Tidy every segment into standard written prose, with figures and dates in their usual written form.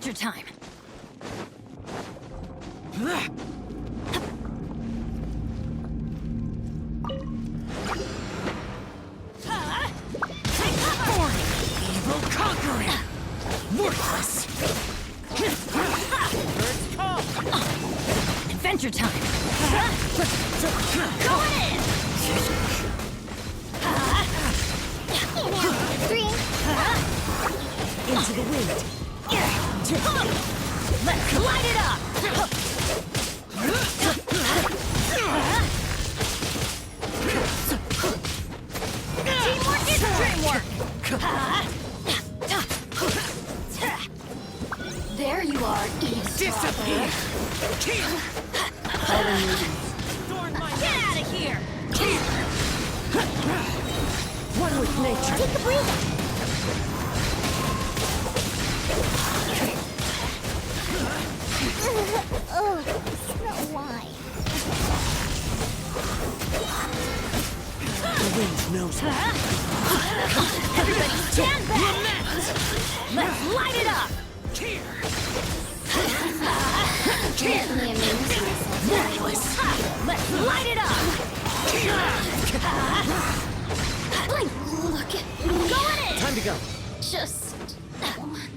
Adventure time! Evil conquering! Worthless! First call! Adventure time! Go in! Into the wind! Let's light it up! Teamwork is dreamwork! There you are, Disappear! Get out of here! One with nature. Take a breather! Oh, Snow White. The wind knows me. Everybody stand back! Let's light it up! Gently amuse myself. Worthless! Let's light it up! Look at me. Going in! Time to go. Just once.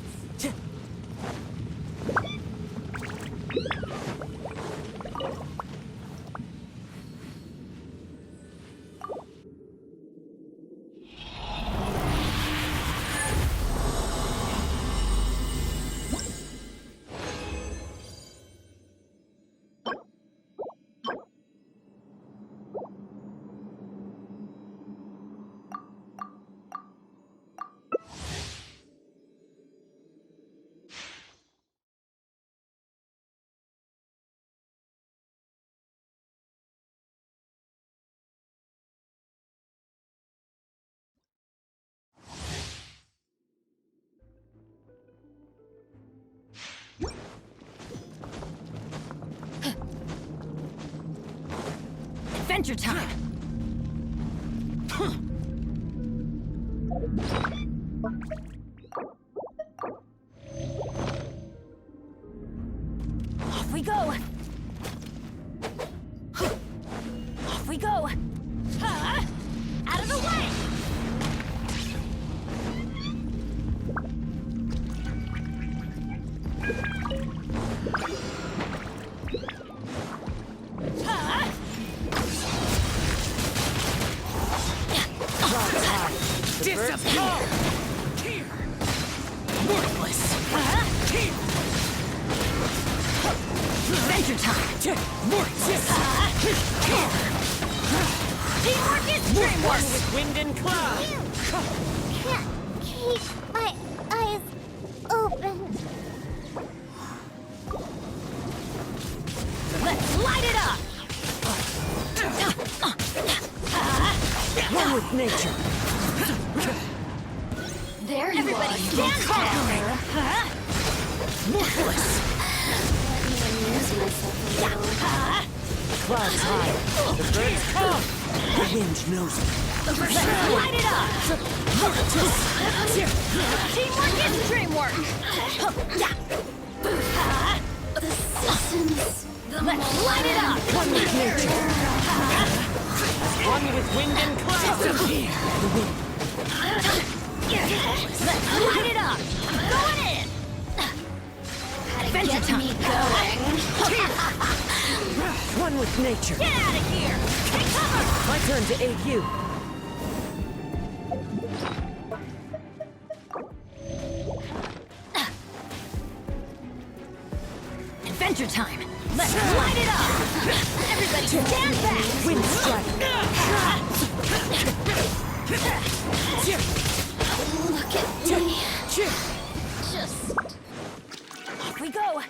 Adventure time! Off we go! Off we go! Out of the way! Disappear! Worthless! Adventure time! Worthless! Teamwork is dreamwork! With wind and cloud! Can't keep my eyes open. Let's light it up! One with nature. There you Everybody are. stand back! Worthless! Let me amuse myself a little. Clouds high. The birds come. The wind knows me. Let's light it up! Teamwork is dreamwork! The seasons. Let's light it up! One with nature. One with wind and cloud. Disappear. The wind. Let's light it up! Going in! Adventure Get time! me going. One with nature. Get out of here! Take cover! My turn to aid you. Adventure time! Let's light it up! Everybody stand back! Wind strike. Look at me. Just Off we go!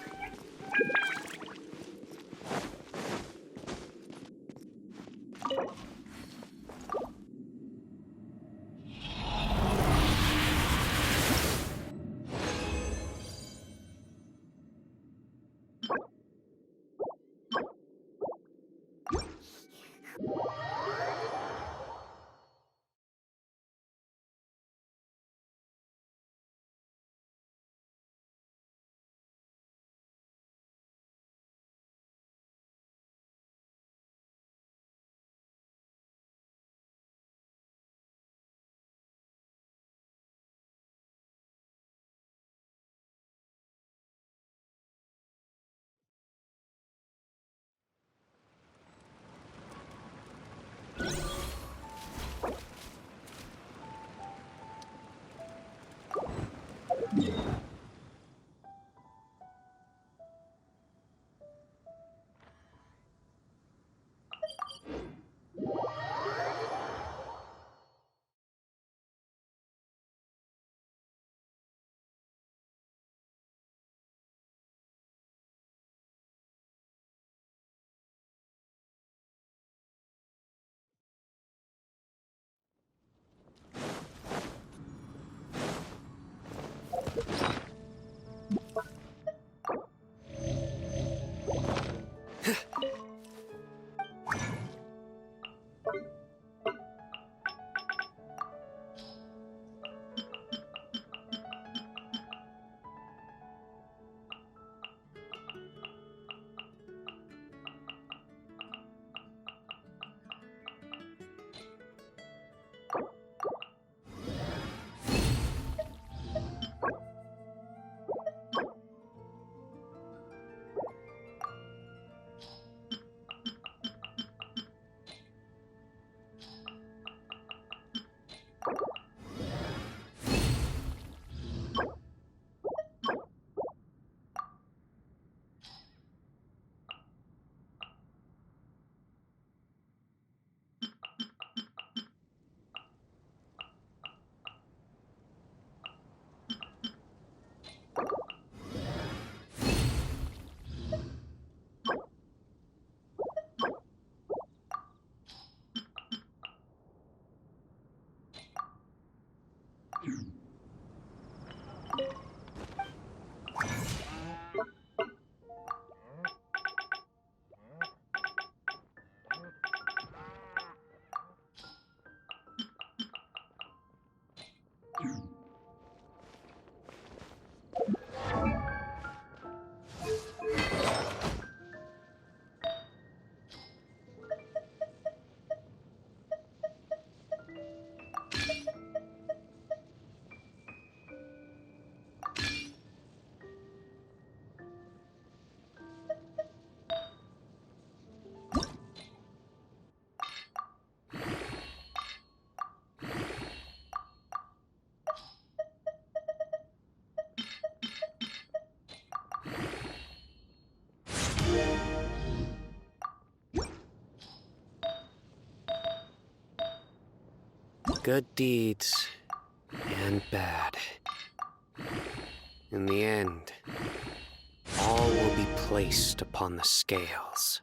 Good deeds and bad. In the end, all will be placed upon the scales.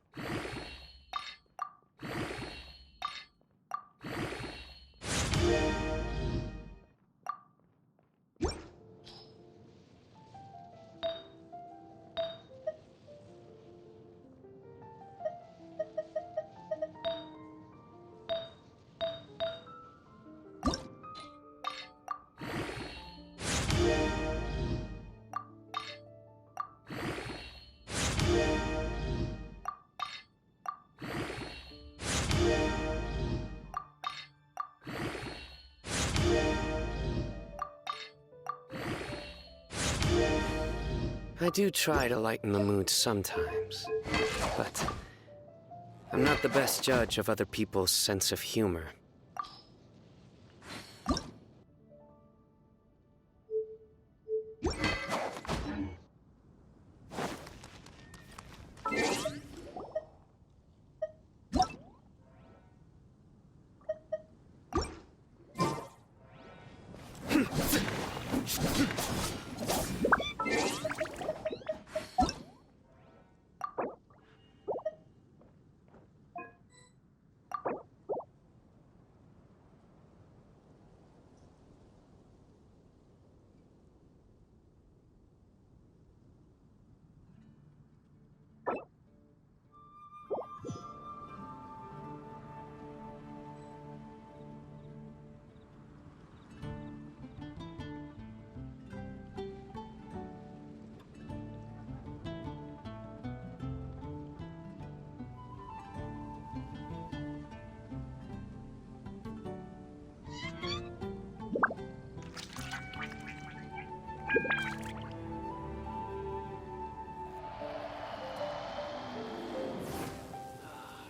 I do try to lighten the mood sometimes, but I'm not the best judge of other people's sense of humor.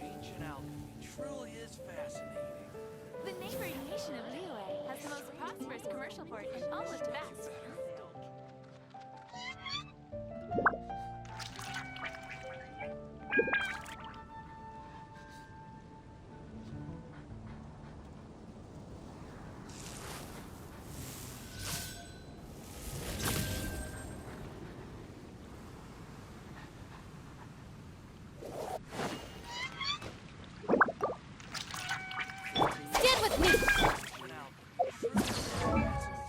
Ancient alchemy truly is fascinating. The neighboring nation of Liyue has the most prosperous commercial port in all of Tibet. Stand with me! Ancient alchemy truly is fascinating.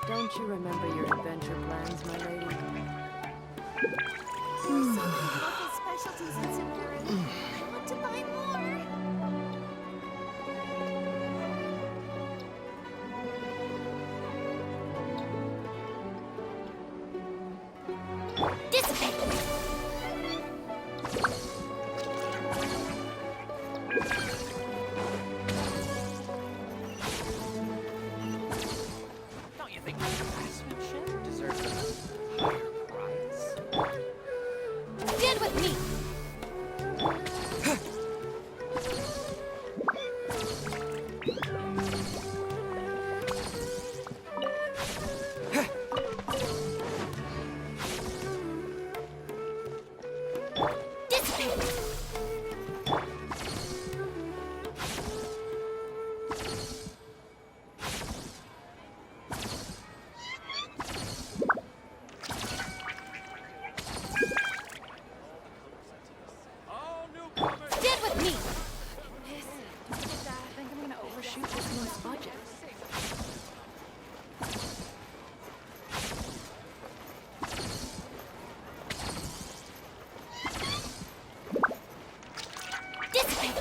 Don't you remember your adventure plans, my lady? There's so many local specialties in Sakura. I want to buy more. Dissipate! Don't you think craftsmanship deserves a higher price? Stand with me. Dissipate! All newcomers. Stand with me. I think I'm gonna overshoot this month's budget. Dissipate!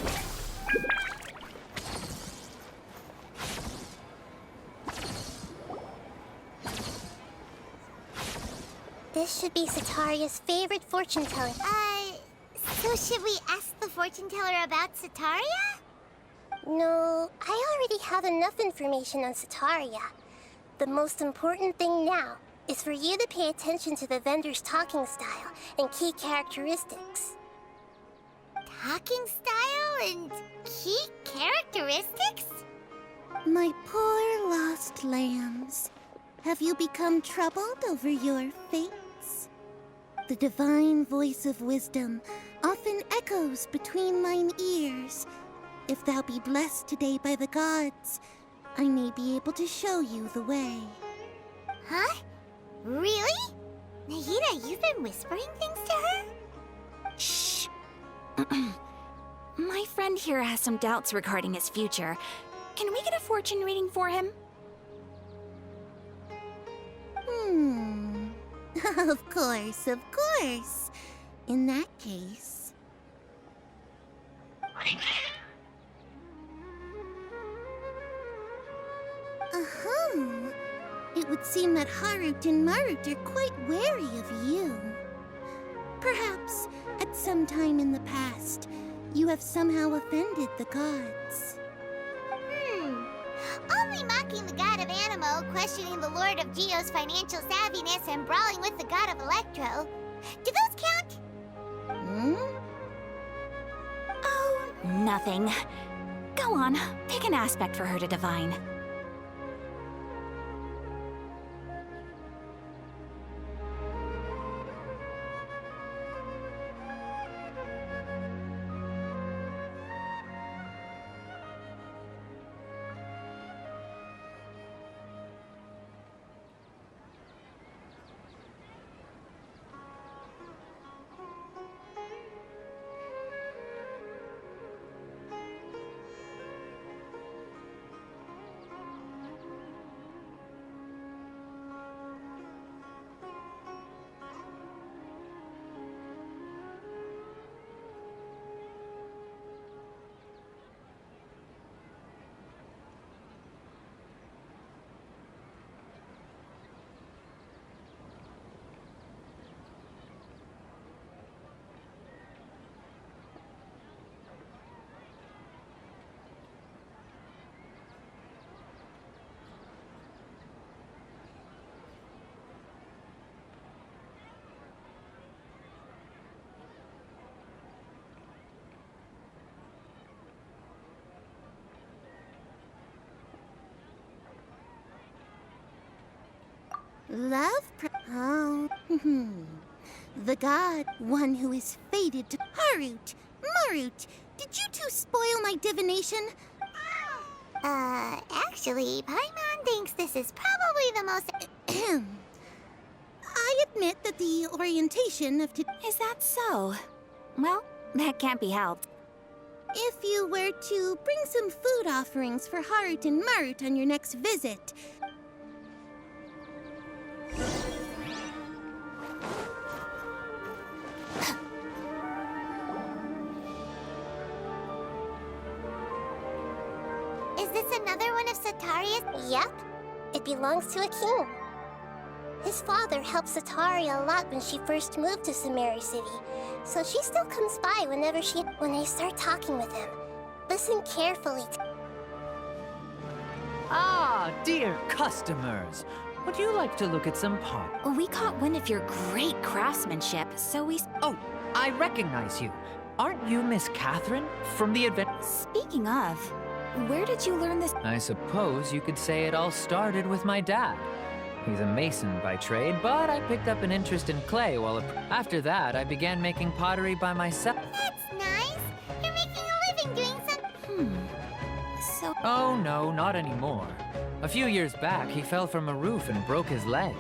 This should be Sataria's favorite fortune teller. So should we ask the fortune teller about Sataria? No, I already have enough information on Sataria. The most important thing now is for you to pay attention to the vendor's talking style and key characteristics. Talking style and key characteristics? My poor lost lambs, have you become troubled over your fates? The divine voice of wisdom often echoes between mine ears. If thou be blessed today by the gods, I may be able to show you the way. Huh? Really? Nahida, you've been whispering things to her? Shh! My friend here has some doubts regarding his future. Can we get a fortune reading for him? Of course, of course. In that case... It would seem that Harut and Marut are quite wary of you. Perhaps, at some time in the past, you have somehow offended the gods. Only mocking the god of Animo, questioning the lord of Geo's financial savviness, and brawling with the god of Electro. Do those count? Oh, nothing. Go on, pick an aspect for her to divine. Oh, the god, one who is fated to Harut, Marut. Did you two spoil my divination? Actually, Paimon thinks this is probably the most... I admit that the orientation of Is that so? Well, that can't be helped. If you were to bring some food offerings for Harut and Marut on your next visit. Is this another one of Sataria's? Yep. It belongs to a king. His father helped Sataria a lot when she first moved to Samari City, so she still comes by when I start talking with him. Listen carefully. Ah, dear customers. Would you like to look at some pot? We caught wind of your great craftsmanship, so we... Oh, I recognize you. Aren't you Miss Catherine from the event? Speaking of, where did you learn this? I suppose you could say it all started with my dad. He's a mason by trade, but I picked up an interest in clay after that, I began making pottery by myself. That's nice. You're making a living doing some... So... Oh, no, not anymore. A few years back, he fell from a roof and broke his leg.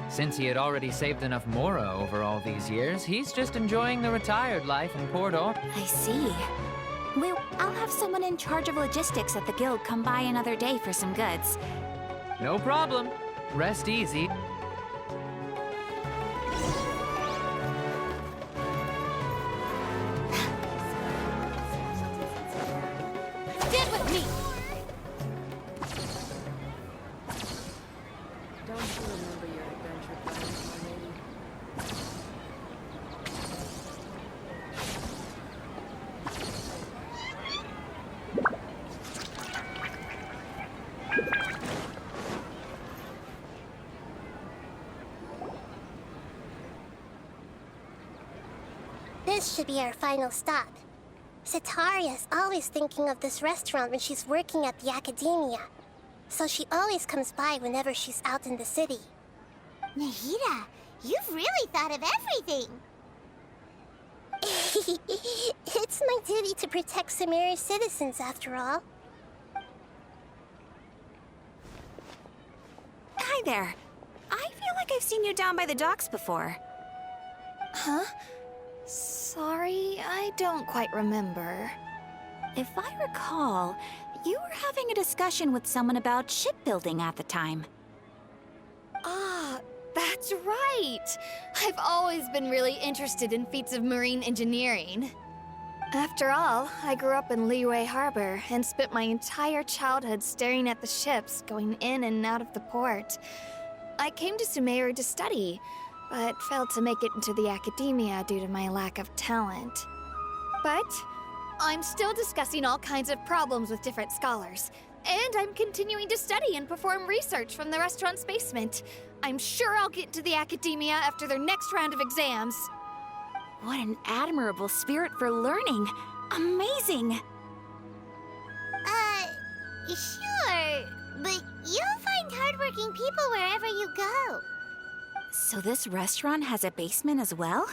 Since he had already saved enough Mora over all these years, he's just enjoying the retired life in Port Or. I see. Well, I'll have someone in charge of logistics at the guild come by another day for some goods. No problem. Rest easy. Stand with me! Don't you remember your adventure plans, my lady? This should be our final stop. Sataria's always thinking of this restaurant when she's working at the academia, so she always comes by whenever she's out in the city. Nahida, you've really thought of everything! It's my duty to protect Samari's citizens, after all. Hi there. I feel like I've seen you down by the docks before. Huh? Sorry, I don't quite remember. If I recall, you were having a discussion with someone about shipbuilding at the time. Ah, that's right! I've always been really interested in feats of marine engineering. After all, I grew up in Liyue Harbor and spent my entire childhood staring at the ships going in and out of the port. I came to Sumeru to study, but failed to make it into the academia due to my lack of talent. But I'm still discussing all kinds of problems with different scholars, and I'm continuing to study and perform research from the restaurant's basement. I'm sure I'll get into the academia after their next round of exams. What an admirable spirit for learning. Amazing. Sure, but you'll find hardworking people wherever you go. So this restaurant has a basement as well?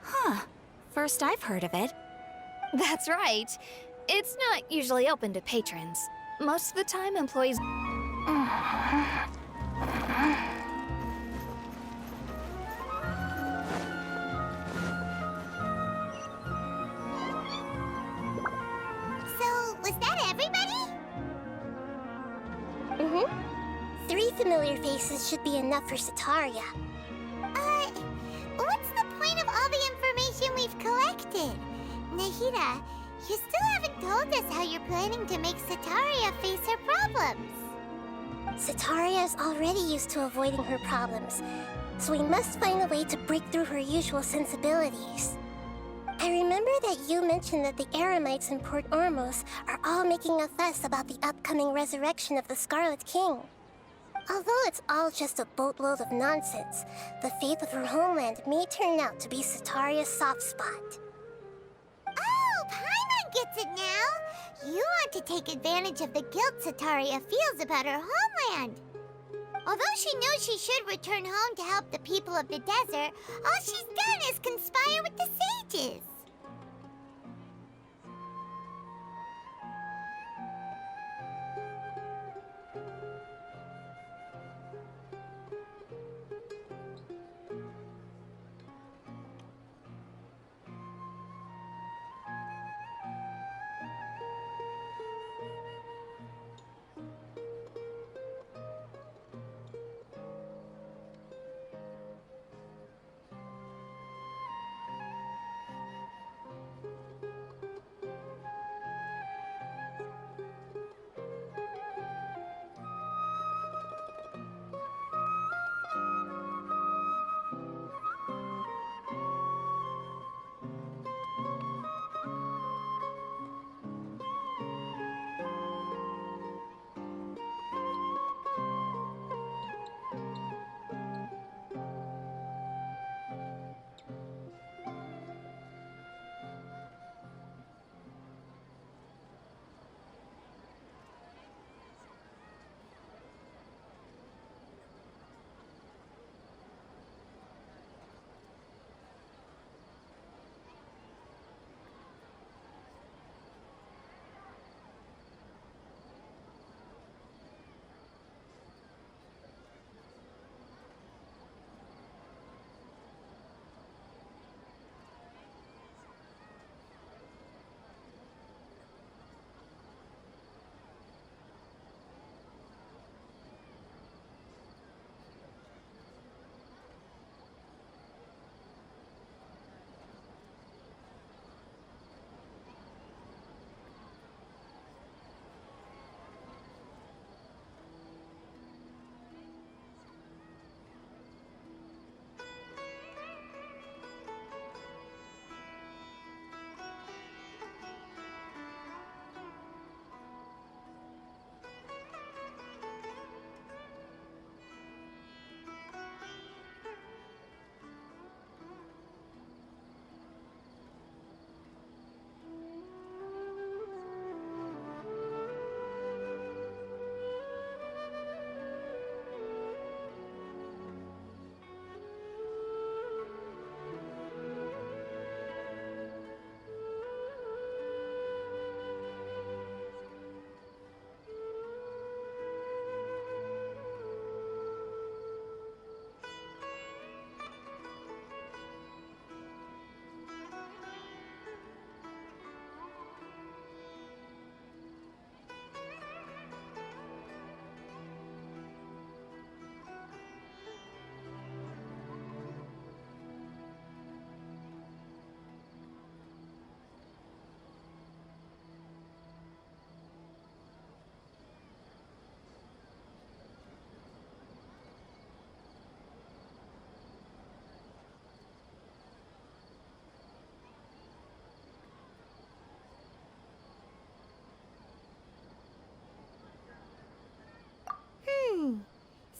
Huh. First I've heard of it. That's right. It's not usually open to patrons. Most of the time, employees... So, was that everybody? Mm-hmm. 3 familiar faces should be enough for Sataria. What's the point of all the information we've collected? Nahida, you still haven't told us how you're planning to make Sataria face her problems. Sataria is already used to avoiding her problems, so we must find a way to break through her usual sensibilities. I remember that you mentioned that the Eremites in Port Ormos are all making a fuss about the upcoming resurrection of the Scarlet King. Although it's all just a boatload of nonsense, the fate of her homeland may turn out to be Sataria's soft spot. Oh, Paimon gets it now! You want to take advantage of the guilt Sataria feels about her homeland! Although she knows she should return home to help the people of the desert, all she's done is conspire with the sages.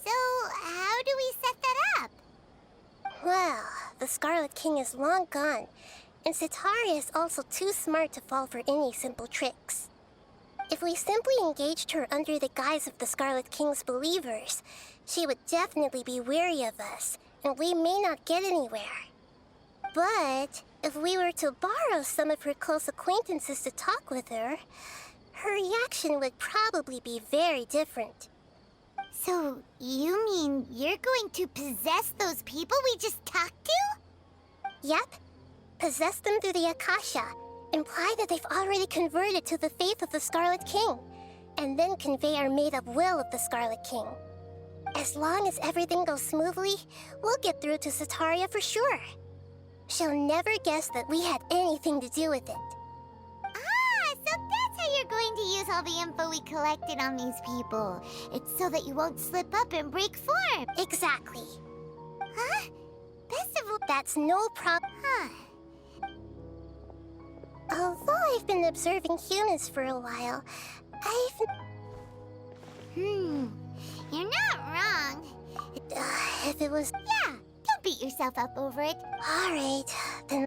So, how do we set that up? Well, the Scarlet King is long gone, and Sitaria is also too smart to fall for any simple tricks. If we simply engaged her under the guise of the Scarlet King's believers, she would definitely be wary of us, and we may not get anywhere. But if we were to borrow some of her close acquaintances to talk with her, her reaction would probably be very different. So, you mean you're going to possess those people we just talked to? Yep. Possess them through the Akasha. Imply that they've already converted to the faith of the Scarlet King, and then convey our made-up will of the Scarlet King. As long as everything goes smoothly, we'll get through to Sitaria for sure. She'll never guess that we had anything to do with it. Ah, so that's how you're going to use all the info we collected on these people. It's so that you won't slip up and break form. Exactly. Huh? Best of all, that's no problem. Huh. Although I've been observing humans for a while, you're not wrong. If it was... Yeah, don't beat yourself up over it. All right, then...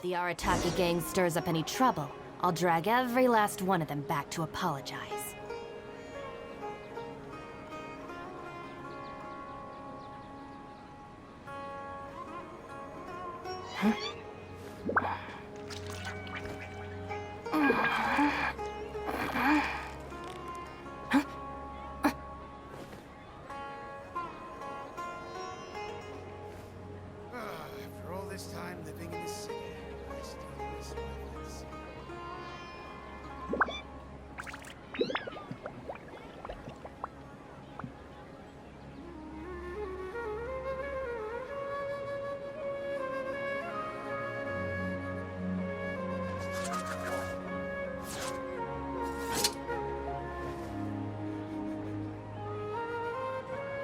the Arataki gang stirs up any trouble, I'll drag every last one of them back to apologize. After all this time living in the city, I still miss my place.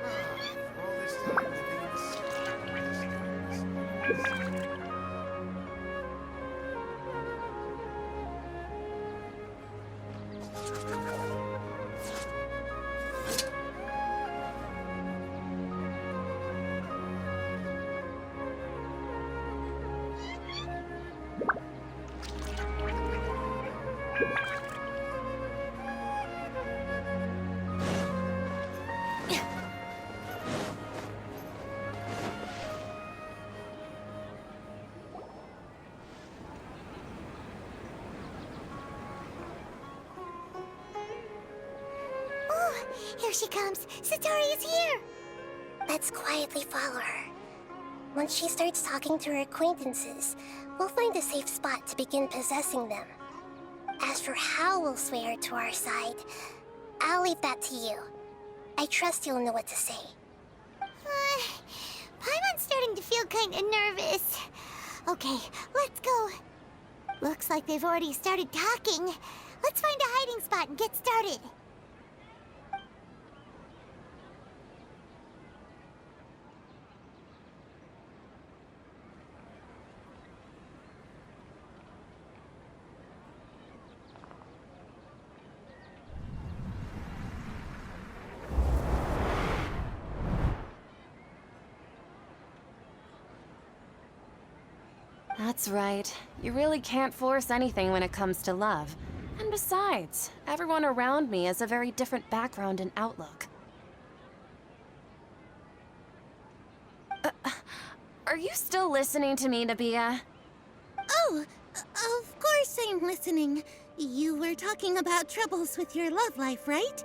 After all this time living in the city, I still miss my place. Oh, here she comes. Satori is here. Let's quietly follow her. Once she starts talking to her acquaintances, we'll find a safe spot to begin possessing them. As for how we'll sway her to our side, I'll leave that to you. I trust you'll know what to say. Paimon's starting to feel kinda nervous. Okay, let's go. Looks like they've already started talking. Let's find a hiding spot and get started. That's right. You really can't force anything when it comes to love. And besides, everyone around me has a very different background and outlook. Are you still listening to me, Nabia? Oh, of course I'm listening. You were talking about troubles with your love life, right?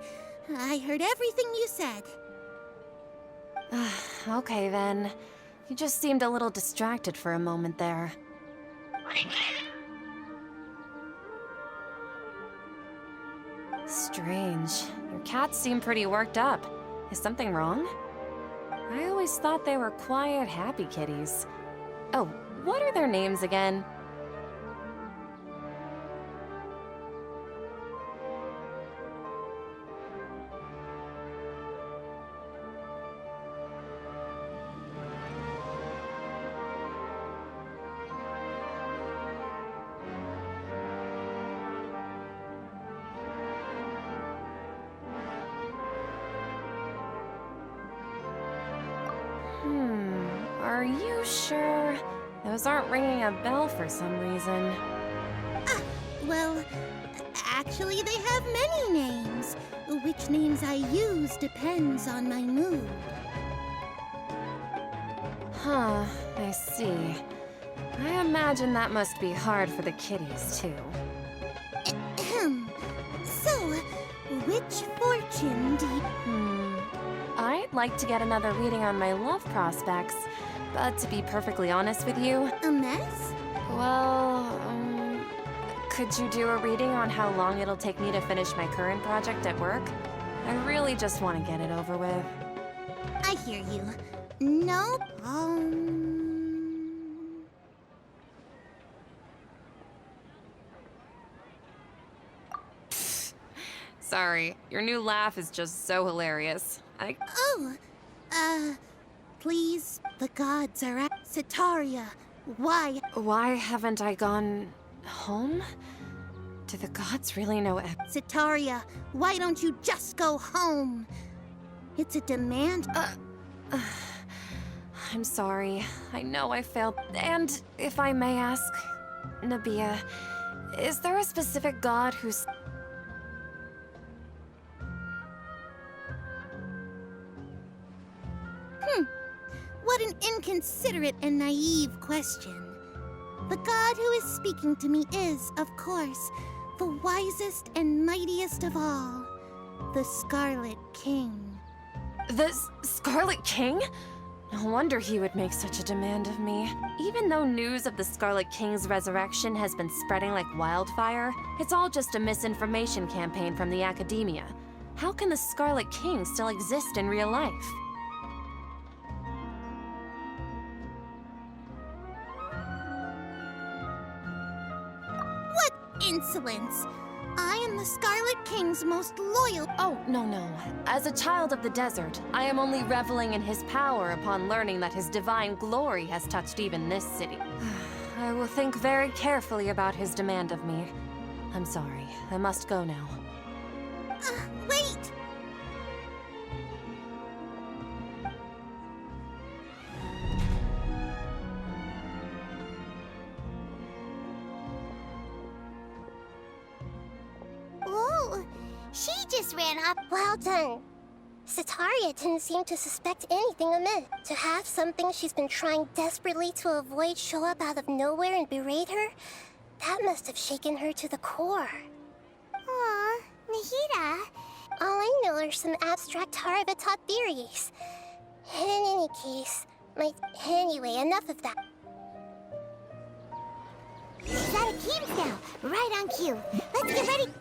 I heard everything you said. Okay then. You just seemed a little distracted for a moment there. Strange. Your cats seem pretty worked up. Is something wrong? I always thought they were quiet, happy kitties. Oh, what are their names again? Are you sure? Those aren't ringing a bell for some reason. Well, actually they have many names. Which names I use depends on my mood. Huh, I see. I imagine that must be hard for the kitties, too. Ahem. So, which fortune do you... I'd like to get another reading on my love prospects, but to be perfectly honest with you, A mess? well, could you do a reading on how long it'll take me to finish my current project at work? I really just want to get it over with. I hear you. No Sorry, your new laugh is just so hilarious. Please, the gods are at Sitaria. Why? Why haven't I gone home? Do the gods really know Sitaria, why don't you just go home? It's a demand. I'm sorry. I know I failed. And if I may ask, Nabia, is there a specific god who's... What an inconsiderate and naive question. The god who is speaking to me is, of course, the wisest and mightiest of all, the Scarlet King. The Scarlet King? No wonder he would make such a demand of me. Even though news of the Scarlet King's resurrection has been spreading like wildfire, it's all just a misinformation campaign from the academia. How can the Scarlet King still exist in real life? What insolence! I am the Scarlet King's most loyal... Oh, no. As a child of the desert, I am only reveling in his power upon learning that his divine glory has touched even this city. I will think very carefully about his demand of me. I'm sorry, I must go now. Wait! Whoa! She just ran up. Well done. Sataria didn't seem to suspect anything amiss. To have something she's been trying desperately to avoid show up out of nowhere and berate her, that must have shaken her to the core. Aw, Nahida. All I know are some abstract Harava-taught theories. In any case, anyway, enough of that. She's out of games now. Right on cue. Let's get ready.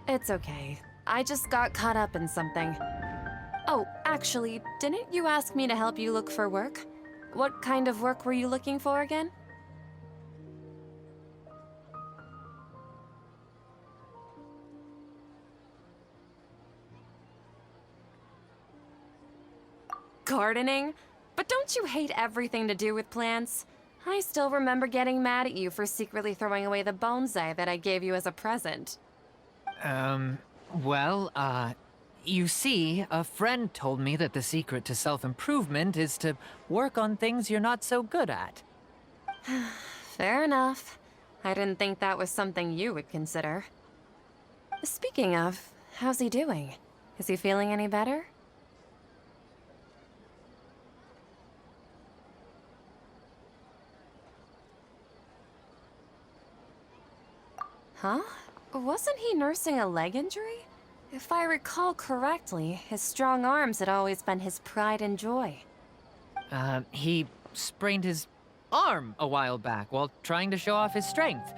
It's okay. I just got caught up in something. Oh, actually, didn't you ask me to help you look for work? What kind of work were you looking for again? Gardening? But don't you hate everything to do with plants? I still remember getting mad at you for secretly throwing away the bonsai that I gave you as a present. You see, a friend told me that the secret to self-improvement is to work on things you're not so good at. Fair enough. I didn't think that was something you would consider. Speaking of, how's he doing? Is he feeling any better? Huh? Wasn't he nursing a leg injury? If I recall correctly, his strong arms had always been his pride and joy. He sprained his arm a while back while trying to show off his strength.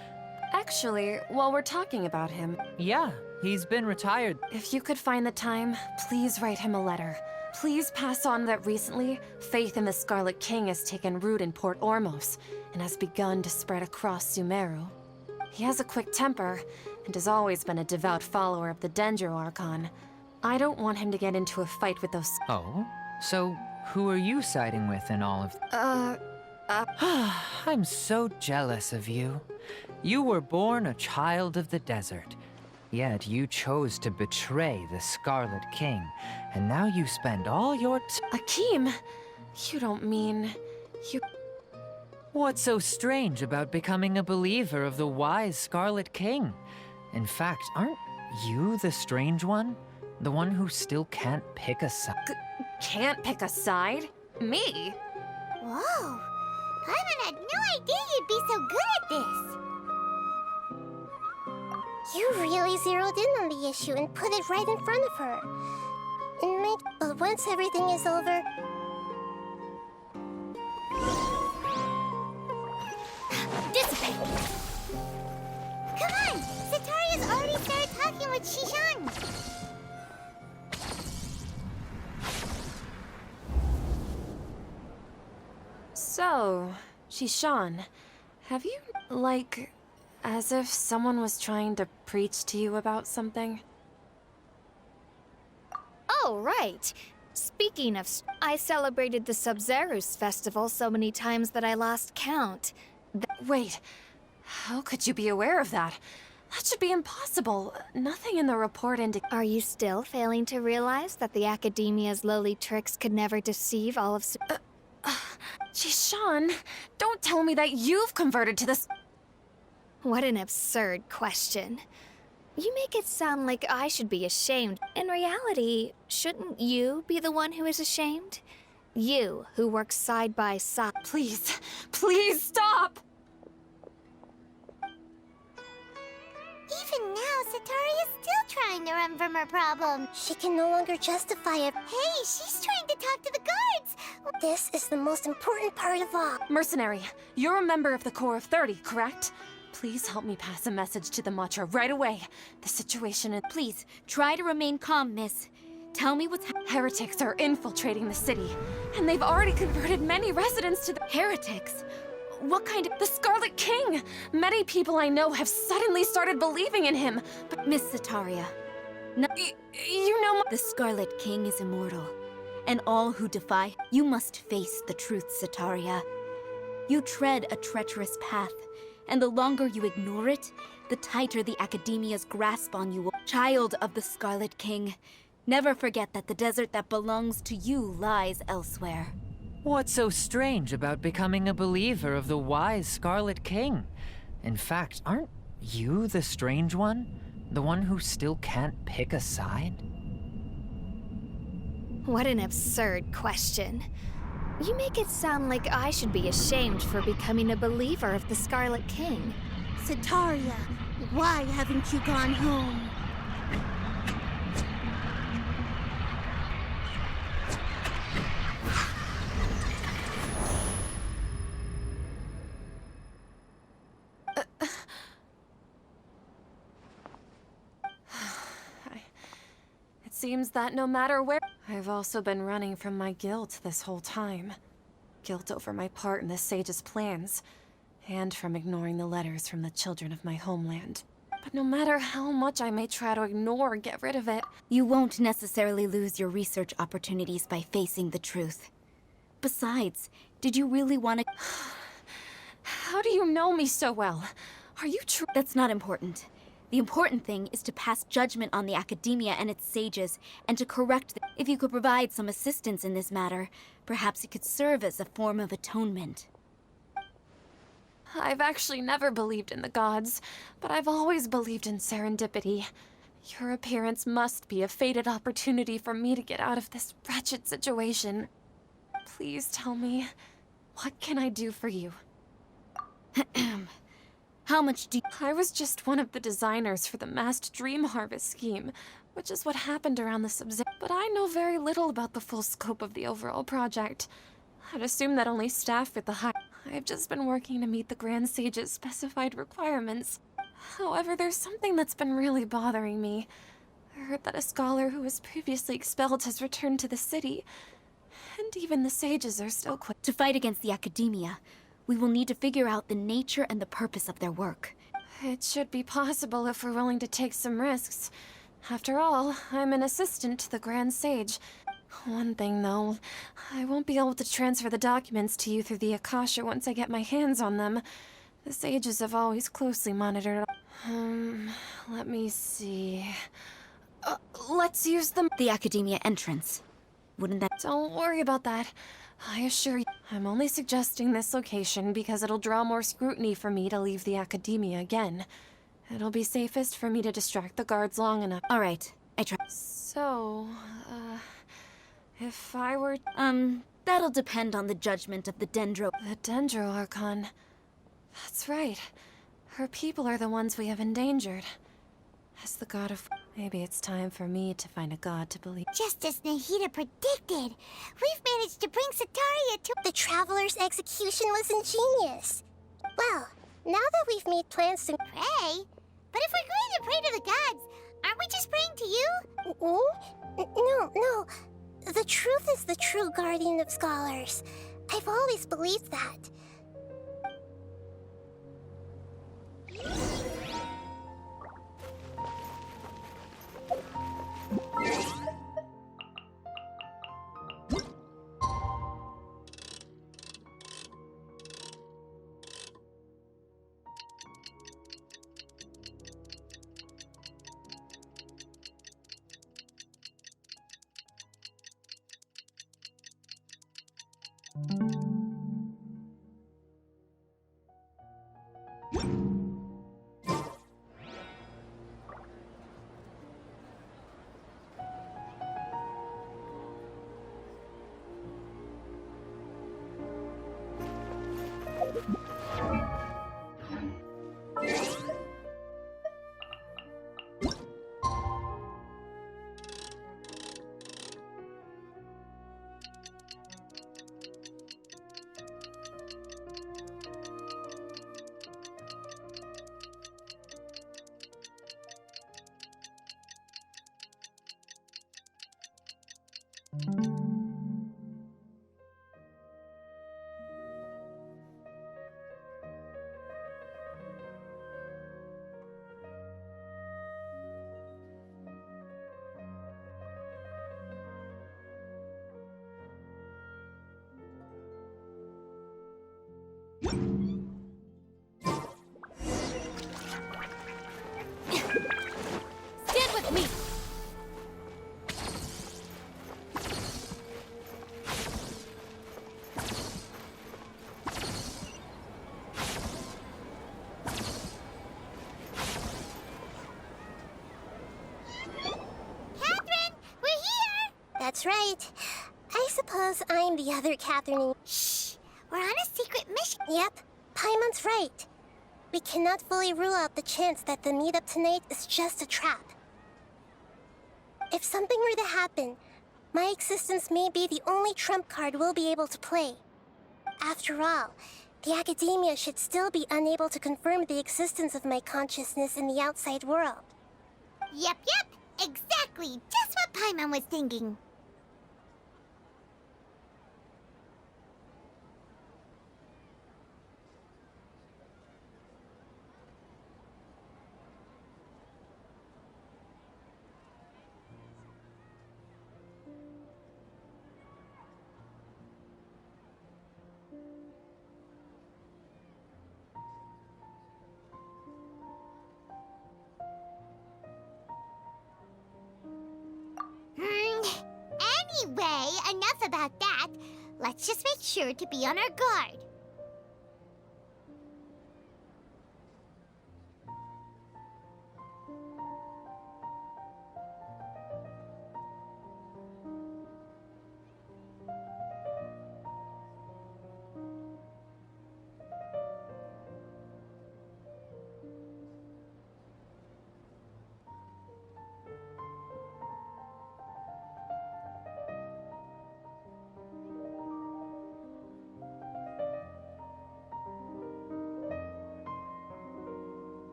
Actually, while we're talking about him... Yeah, he's been retired. If you could find the time, please write him a letter. Please pass on that recently, faith in the Scarlet King has taken root in Port Ormos and has begun to spread across Sumeru. He has a quick temper, and has always been a devout follower of the Dendro Archon. I don't want him to get into a fight with those... Oh? So, who are you siding with in all of... I'm so jealous of you. You were born a child of the desert, yet you chose to betray the Scarlet King, and now you spend all your Akeem! You don't mean... you... What's so strange about becoming a believer of the wise Scarlet King? In fact, aren't you the strange one? The one who still can't pick a side? Can't pick a side? Me? Whoa! Paimon had no idea you'd be so good at this! You really zeroed in on the issue and put it right in front of her. But once everything is over... Dissipate! Come on! Sataria's already started talking with Shishan. So, Shishan, have you, like, as if someone was trying to preach to you about something? Oh, right. Speaking of, I celebrated the Sub-Zerus festival so many times that I lost count. Wait, how could you be aware of that? That should be impossible. Nothing in the report indicates. Are you still failing to realize that the Academia's lowly tricks could never deceive all of Shishan, don't tell me that you've converted to this. What an absurd question. You make it sound like I should be ashamed. In reality, shouldn't you be the one who is ashamed? You, who works side by side. Please, please stop! Even now, Sataria's still trying to run from her problem. She can no longer justify it. Hey, she's trying to talk to the guards! This is the most important part of all. Mercenary, you're a member of the Corps of 30, correct? Please help me pass a message to the Matcha right away. The situation is— Please, try to remain calm, miss. Tell me what's Heretics are infiltrating the city, and they've already converted many residents to the— heretics? What kind of— The Scarlet King! Many people I know have suddenly started believing in him, but— Miss Sataria, no, you know— the Scarlet King is immortal, and all who defy— You must face the truth, Sataria. You tread a treacherous path, and the longer you ignore it, the tighter the Academia's grasp on you. Child of the Scarlet King, never forget that the desert that belongs to you lies elsewhere. What's so strange about becoming a believer of the wise Scarlet King? In fact, aren't you the strange one? The one who still can't pick a side? What an absurd question. You make it sound like I should be ashamed for becoming a believer of the Scarlet King. Sataria, why haven't you gone home? It seems that no matter where— I've also been running from my guilt this whole time. Guilt over my part in the Sage's plans, and from ignoring the letters from the children of my homeland. But no matter how much I may try to ignore or get rid of it— You won't necessarily lose your research opportunities by facing the truth. Besides, did you really want to— How do you know me so well? Are you true? That's not important. The important thing is to pass judgment on the Academia and its sages, and to correct them. If you could provide some assistance in this matter, perhaps it could serve as a form of atonement. I've actually never believed in the gods, but I've always believed in serendipity. Your appearance must be a fated opportunity for me to get out of this wretched situation. Please tell me, what can I do for you? How much do you— I was just one of the designers for the massed dream harvest scheme, which is what happened around the Sub-Zero. But I know very little about the full scope of the overall project. I'd assume that only staff with the high— I've just been working to meet the Grand Sage's specified requirements. However, there's something that's been really bothering me. I heard that a scholar who was previously expelled has returned to the city, and even the sages are still To fight against the Academia, we will need to figure out the nature and the purpose of their work. It should be possible if we're willing to take some risks. After all, I'm an assistant to the Grand Sage. One thing, though, I won't be able to transfer the documents to you through the Akasha once I get my hands on them. The sages have always closely monitored— let me see— let's use the Academia entrance. Wouldn't that— Don't worry about that. I assure you, I'm only suggesting this location because it'll draw more scrutiny for me to leave the Academia again. It'll be safest for me to distract the guards long enough. All right, I try. So, if I were— that'll depend on the judgment of the Dendro— The Dendro Archon. That's right. Her people are the ones we have endangered. As the god of— Maybe it's time for me to find a god to believe. Just as Nahida predicted, we've managed to bring Sataria to— The Traveler's execution was ingenious. Well, now that we've made plans to pray, but if we're going to pray to the gods, Aren't we just praying to you? No. The truth is the true guardian of scholars. I've always believed that. Stand with me! Catherine, we're here! That's right. I suppose I'm the other Catherine. Shh! We're on a secret mission. Yep, Paimon's right. We cannot fully rule out the chance that the meetup tonight is just a trap. If something were to happen, my existence may be the only trump card we'll be able to play. After all, the academia should still be unable to confirm the existence of my consciousness in the outside world. Yep. Exactly. Just what Paimon was thinking. Anyway, enough about that. Let's just make sure to be on our guard.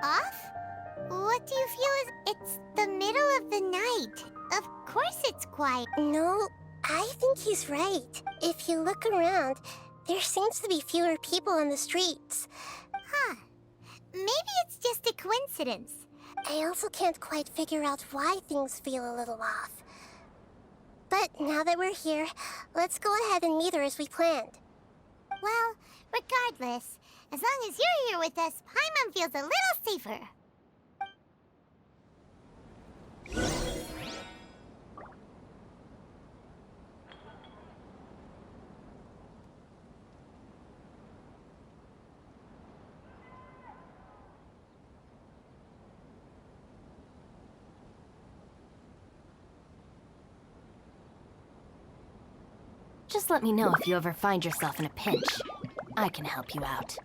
Off? What do you feel is... It's the middle of the night. Of course it's quiet. No, I think he's right. If you look around, there seems to be fewer people on the streets. Huh. Maybe it's just a coincidence. I also can't quite figure out why things feel a little off. But now that we're here, let's go ahead and meet her as we planned. Well, regardless, as long as you're here with us, Paimon feels a little safer. Just let me know if you ever find yourself in a pinch. I can help you out.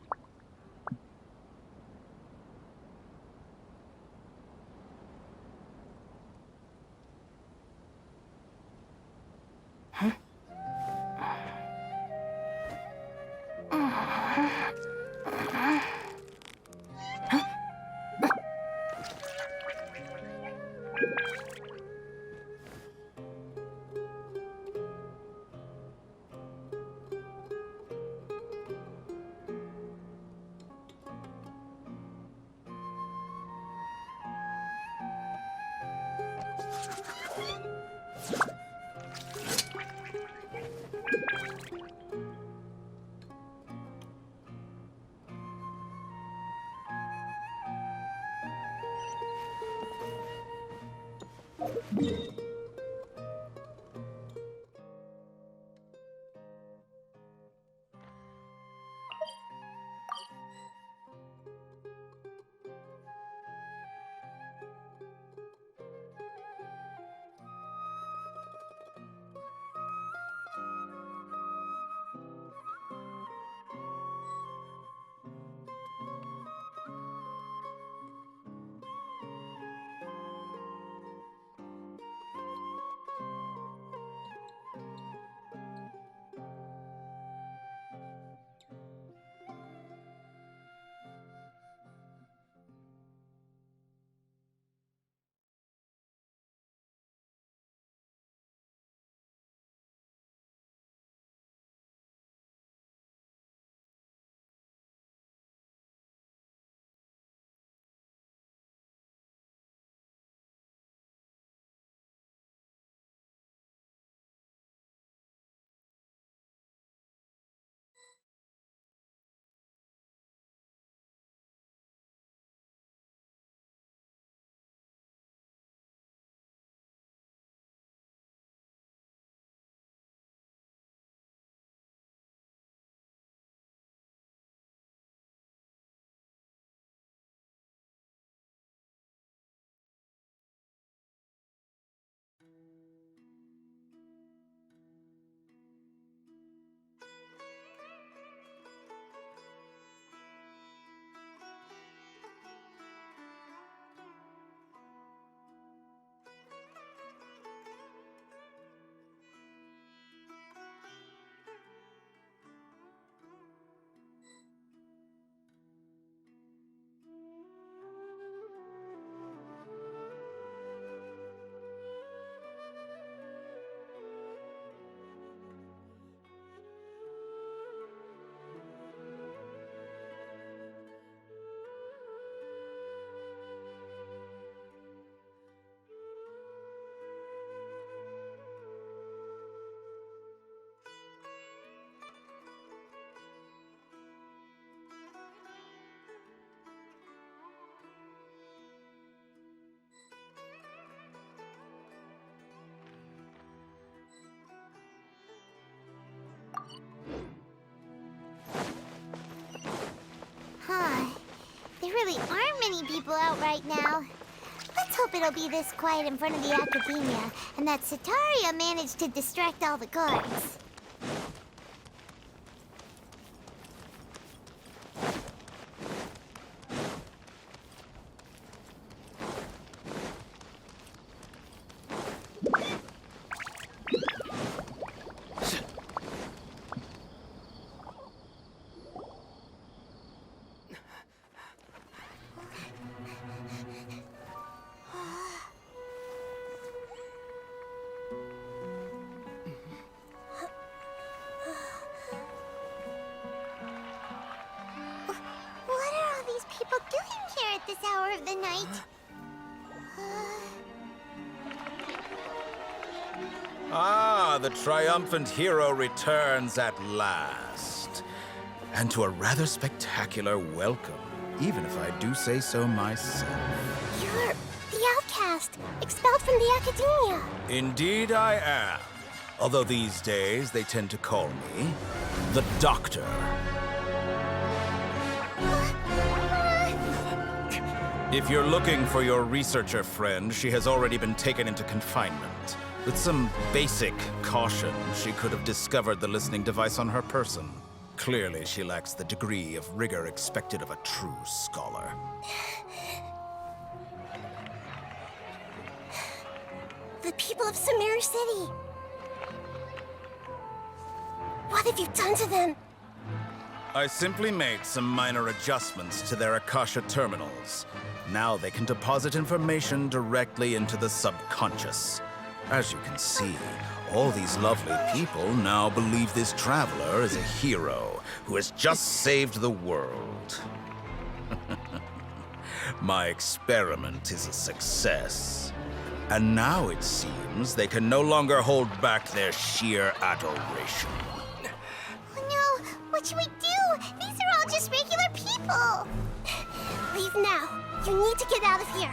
Huh. There really aren't many people out right now. Let's hope it'll be this quiet in front of the Academia, and that Sataria managed to distract all the guards. This hour of the night. Ah, the triumphant hero returns at last. And to a rather spectacular welcome, even if I do say so myself. You're the outcast, expelled from the Academia. Indeed I am. Although these days they tend to call me the Doctor. If you're looking for your researcher friend, she has already been taken into confinement. With some basic caution, she could have discovered the listening device on her person. Clearly, she lacks the degree of rigor expected of a true scholar. The people of Sumeru City. What have you done to them? I simply made some minor adjustments to their Akasha terminals. Now they can deposit information directly into the subconscious. As you can see, all these lovely people now believe this traveler is a hero who has just saved the world. My experiment is a success. And now it seems they can no longer hold back their sheer adoration. Oh no, what should we do? These are all just regular people. Leave now. You need to get out of here.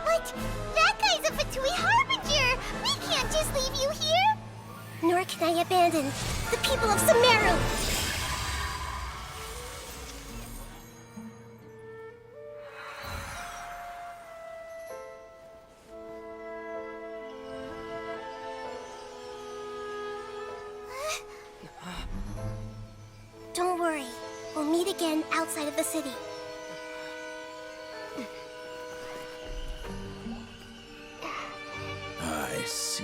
But that guy's a Fatui Harbinger. We can't just leave you here. Nor can I abandon the people of Sumeru. Don't worry. We'll meet again outside of the city. I see.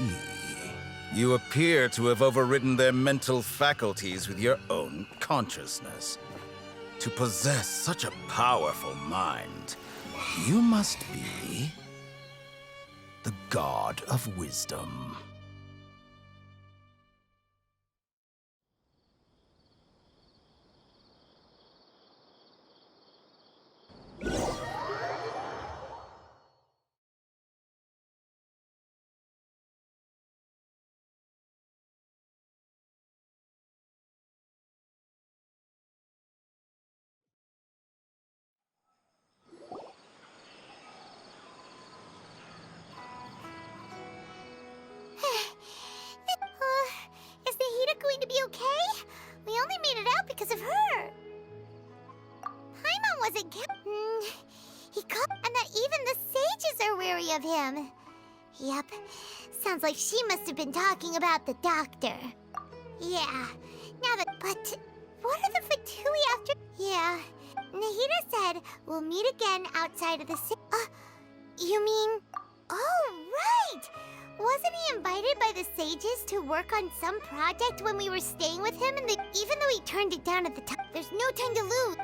You appear to have overridden their mental faculties with your own consciousness. To possess such a powerful mind, you must be the God of Wisdom. Is the Hida going to be okay? We only made it out because of her. Paimon wasn't he caught, and that even the sages are wary of him. Yep, sounds like she must have been talking about the doctor. Yeah, but what are the Fatui after? Yeah, Nahida said we'll meet again outside of the city. You mean? Oh, right! Wasn't he invited by the sages to work on some project when we were staying with him? And even though he turned it down at the time, there's no time to lose.